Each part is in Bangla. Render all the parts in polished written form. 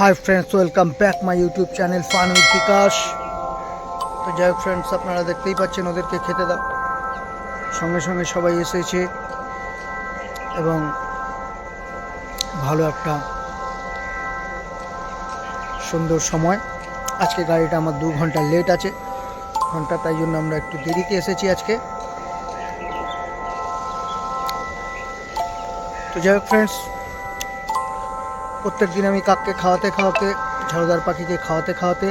High friends, welcome back my YouTube channel fun with Bikash. তো যাই হোক ফ্রেন্ডস, আপনারা দেখতেই পাচ্ছেন ওদেরকে খেতে দাও, সঙ্গে সঙ্গে সবাই এসেছে এবং ভালো একটা সুন্দর সময়। আজকে গাড়িটা আমার 2 ঘন্টা লেট আছে, তাই জন্য আমরা একটু দেরিতে এসেছি আজকে। তো যাই হোক ফ্রেন্ডস, প্রত্যেক দিন আমি কাককে খাওয়াতে ঝাড়ুদার পাখিকে খাওয়াতে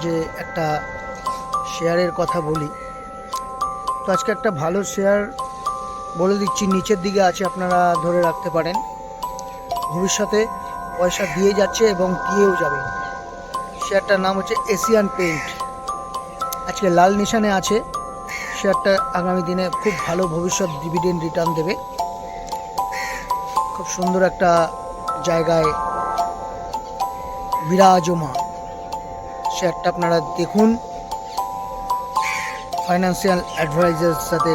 যে একটা শেয়ারের কথা বলি, তো আজকে একটা ভালো শেয়ার বলে দিচ্ছি, নিচের দিকে আছে, আপনারা ধরে রাখতে পারেন। ভবিষ্যতে পয়সা দিয়ে যাচ্ছে এবং দিয়েও যাবে। শেয়ারটার নাম হচ্ছে এশিয়ান পেইন্ট। আজকে লাল নিশানে আছে শেয়ারটা, আগামী দিনে খুব ভালো ভবিষ্যৎ ডিভিডেন্ড রিটার্ন দেবে। খুব সুন্দর একটা জায়গায় বিরাজমান শেয়ারটা, আপনারা দেখুন। ফাইন্যান্সিয়াল অ্যাডভাইজারের সাথে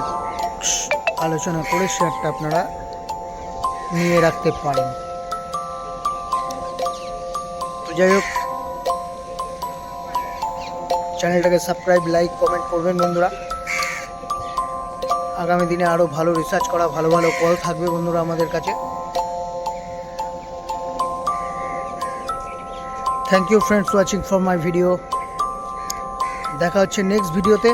আলোচনা করে শেয়ারটা আপনারা নিয়ে রাখতে পারেন। তো যাই হোক, চ্যানেলটাকে সাবস্ক্রাইব, লাইক, কমেন্ট করবেন বন্ধুরা। আগামী দিনে আরও ভালো রিসার্চ করা, ভালো ভালো কল থাকবে বন্ধুরা আমাদের কাছে। Thank you friends watching for my video. দেখা হচ্ছে নেক্সট ভিডিওতে।